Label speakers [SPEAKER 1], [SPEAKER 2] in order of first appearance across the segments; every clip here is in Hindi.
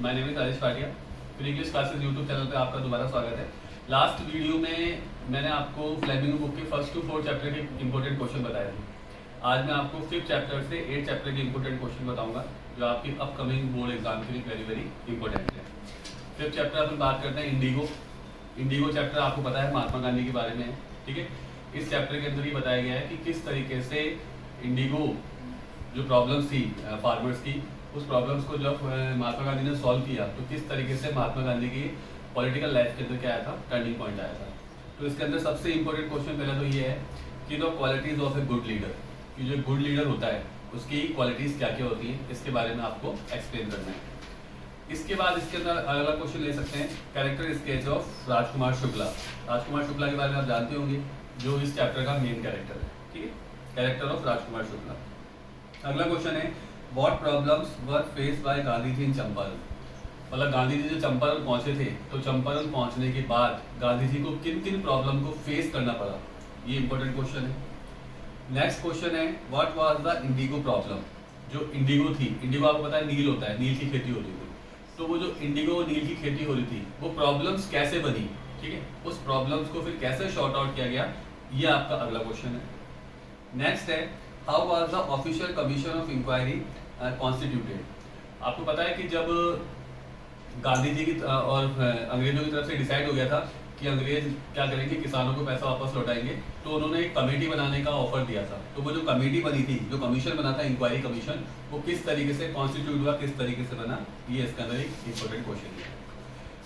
[SPEAKER 1] माय नेम इज आदिश पाटिया। फिर इंग्लिश क्लासेस यूट्यूब चैनल पे आपका दोबारा स्वागत है। लास्ट वीडियो में मैंने आपको फ्लेमिंगो बुक के फर्स्ट टू 4 चैप्टर के इंपॉर्टेंट क्वेश्चन बताए थे। आज मैं आपको 5th चैप्टर से 8 चैप्टर के इंपॉर्टेंट क्वेश्चन बताऊंगा जो आपकी अपकमिंग बोर्ड एग्जाम के लिए वेरी वेरी इंपॉर्टेंट है। 5th चैप्टर अपन बात करते हैं इंडिगो। इंडिगो चैप्टर आपको पता है महात्मा गांधी के बारे में है, ठीक है। इस चैप्टर के अंदर ही बताया गया है कि किस तरीके से इंडिगो जो प्रॉब्लम्स थी फार्मर्स की, उस प्रॉब्लम्स को जब महात्मा गांधी ने सॉल्व किया तो किस तरीके से महात्मा गांधी की पॉलिटिकल लाइफ के अंदर क्या आया था, टर्निंग पॉइंट आया था। तो इसके अंदर सबसे इंपॉर्टेंट क्वेश्चन पहला तो ये है कि the qualities of a good leader, कि जो गुड लीडर होता है उसकी क्वालिटीज क्या क्या होती हैं, इसके बारे में आपको एक्सप्लेन करना है। इसके बाद इसके अंदर अगला क्वेश्चन ले सकते हैं character sketch of Rajkumar Shukla. Rajkumar Shukla के बारे में आप जानते होंगे, जो इस चैप्टर का मेन कैरेक्टर है, ठीक है, कैरेक्टर ऑफ राजकुमार शुक्ला। अगला क्वेश्चन है what problems were face by Gandhi ji in Champaran. मतलब गांधी जी जो चंपारण पहुंचे थे तो चंपारण पहुंचने के बाद गांधी जी को किन किन प्रॉब्लम को फेस करना पड़ा, ये इंपॉर्टेंट क्वेश्चन है। नेक्स्ट क्वेश्चन है what was the Indigo problem. जो इंडिगो थी, इंडिगो आपको पता है नील होता है, नील की खेती होती थी, तो वो जो इंडिगो नील की खेती हो रही थी वो प्रॉब्लम्स कैसे बनी, ठीक है, उस प्रॉब्लम्स को फिर कैसे शॉर्ट आउट किया गया, ये आपका अगला क्वेश्चन है। नेक्स्ट है how was the official commission of inquiry constituted. आपको पता है कि जब गांधी जी की और अंग्रेजों की तरफ से डिसाइड हो गया था कि अंग्रेज क्या करेंगे, किसानों को पैसा वापस लौटाएंगे, तो उन्होंने एक कमेटी बनाने का ऑफर दिया था। तो वो जो कमेटी बनी थी, जो कमीशन बना था इंक्वायरी कमीशन, वो किस तरीके से कॉन्स्टिट्यूट हुआ, किस तरीके से बना, ये इसके अंदर एक इंपॉर्टेंट क्वेश्चन है।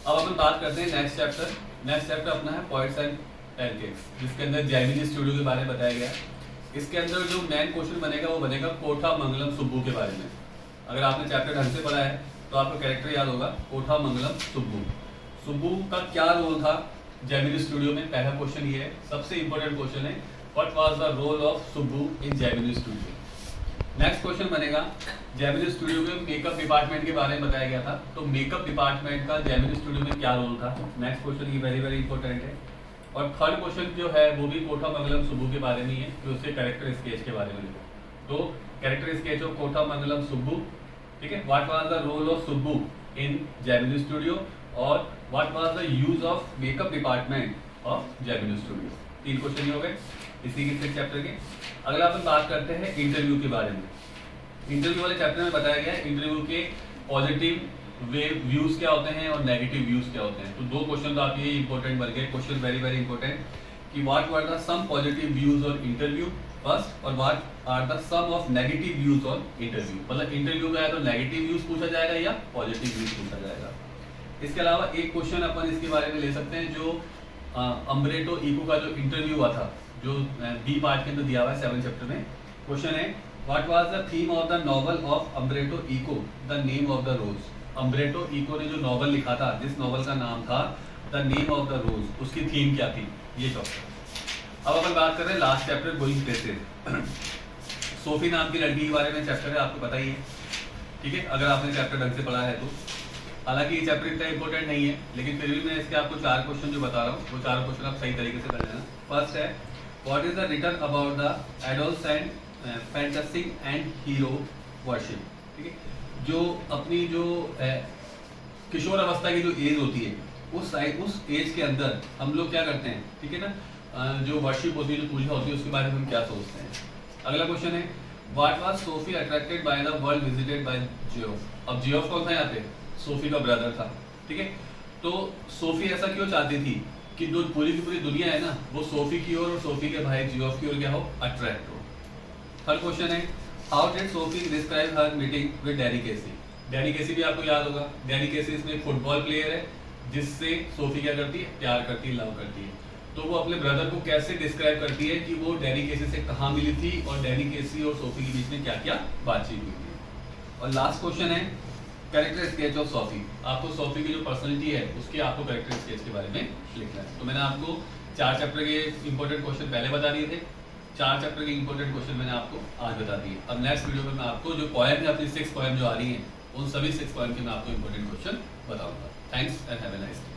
[SPEAKER 1] अब अपन बात करते हैं नेक्स्ट चैप्टर। नेक्स्ट चैप्टर अपना है पोएट्स एंड पैनकेक्स, जिसके अंदर जैमिनी स्टूडियो के बारे में बताया गया है। इसके अंदर जो मेन क्वेश्चन बनेगा वो बनेगा कोठा मंगलम सुब्बू के बारे में। अगर आपने चैप्टर ढंग से पढ़ा है तो आपको कैरेक्टर याद होगा, कोठा मंगलम सुब्बू। सुब्बू का क्या रोल था जैमिनी स्टूडियो में, पहला क्वेश्चन ये है। सबसे इंपॉर्टेंट क्वेश्चन है what was the role of Subbu in Gemini Studio. Next question बनेगा जैमिनी स्टूडियो के मेकअप डिपार्टमेंट के बारे में बताया गया था, तो मेकअप डिपार्टमेंट का जैमिनी स्टूडियो में क्या रोल था। नेक्स्ट क्वेश्चन ये वेरी वेरी इंपॉर्टेंट है। और थर्ड क्वेश्चन जो है वो भी कोठा मंगलम सुब्बू के बारे में ही है, कि उसके कैरेक्टर स्केच के बारे में लिखो। तो कैरेक्टर स्केच ऑफ कोठा मंगलम सुब्बू, ठीक है। What was the role of Subbu in Gemini studio और what was the use of makeup department of Gemini studio. 3 question हो गए इसी के 6 चैप्टर के। अगला अपन बात करते हैं इंटरव्यू के बारे में। इंटरव्यू वाले चैप्टर में बताया गया है इंटरव्यू के पॉजिटिव व्यूज क्या होते हैं और नेगेटिव व्यूज क्या होते हैं। तो 2 क्वेश्चन तो आपके ये इंपॉर्टेंट बन गए, क्वेश्चन वेरी वेरी इंपॉर्टेंट, कि what were the some positive views on interview first, और what are the some of negative views on interview. मतलब इंटरव्यू में तो नेगेटिव व्यूज पूछा जाएगा या पॉजिटिव व्यूज पूछा जाएगा। इसके अलावा एक क्वेश्चन अपन इसके बारे में ले सकते हैं, जो अम्ब्रेटो इको का जो इंटरव्यू हुआ था, जो बी पार्ट के अंदर दिया हुआ है 7 चैप्टर में। क्वेश्चन है what was the theme of the novel of Umberto Eco the name of the rose. Umberto Eco ने जो नॉवल लिखा था, जिस नॉवल का नाम था द नेम ऑफ द रोज, उसकी थीम क्या थी, ये टॉपिक। अब अपन बात कर रहे हैं last chapter going places. Sophie नाम की लड़की के बारे में चैप्टर है, आपको पता ही है, ठीक है, अगर आपने चैप्टर ढंग से पढ़ा है तो। हालांकि ये चैप्टर इतना इंपॉर्टेंट नहीं है, लेकिन फिर भी मैं इसके आपको 4 क्वेश्चन जो बता रहा हूँ वो 4 क्वेश्चन आप सही तरीके से कर लेना। फर्स्ट है what is the return about the adolescent fantasy and hero worship, ठीक है। जो अपनी जो किशोर अवस्था की जो एज होती है, उस एज के अंदर हम लोग क्या करते हैं, ठीक है ना, जो वर्शिप होती है, जो पूजा होती है, उसके बारे में हम क्या सोचते हैं। अगला क्वेश्चन है what was Sophie attracted by the world visited by Geoff. अब जियोफ कौन था यहाँ पे, सोफी का ब्रदर था, ठीक है। तो सोफी ऐसा क्यों चाहती थी कि जो पूरी की पूरी दुनिया है ना, वो सोफी की ओर और सोफी के भाई जियोफ की ओर क्या हो, अट्रैक्ट हो। थर्ड क्वेश्चन है how did Sophie describe her meeting with Danny Casey. Danny Casey भी आपको याद होगा, डैनी केसी इसमें एक फुटबॉल प्लेयर है जिससे सोफी क्या करती है, प्यार करती है, लव करती है। तो वो अपने ब्रदर को कैसे डिस्क्राइब करती है कि वो डैनी केसी से कहाँ मिली थी और डैनी केसी और सोफी के बीच में क्या क्या बातचीत हुई थी। और लास्ट क्वेश्चन है कैरेक्टर स्केच ऑफ सोफी। आपको सोफी की जो पर्सनैलिटी है उसके आपको कैरेक्टर स्केच के बारे में लिखना है। तो मैंने आपको 4 चैप्टर के इंपॉर्टेंट क्वेश्चन पहले बता दिए थे, 4 चैप्टर के इंपॉर्टेंट क्वेश्चन मैंने आपको आज बता दिए। अब नेक्स्ट वीडियो में मैं आपको जो पोएम है, अपनी 6 पोएम जो आ रही हैं, उन सभी 6 पोएम के मैं आपको इंपॉर्टेंट क्वेश्चन बताऊंगा। Thanks and have a nice day.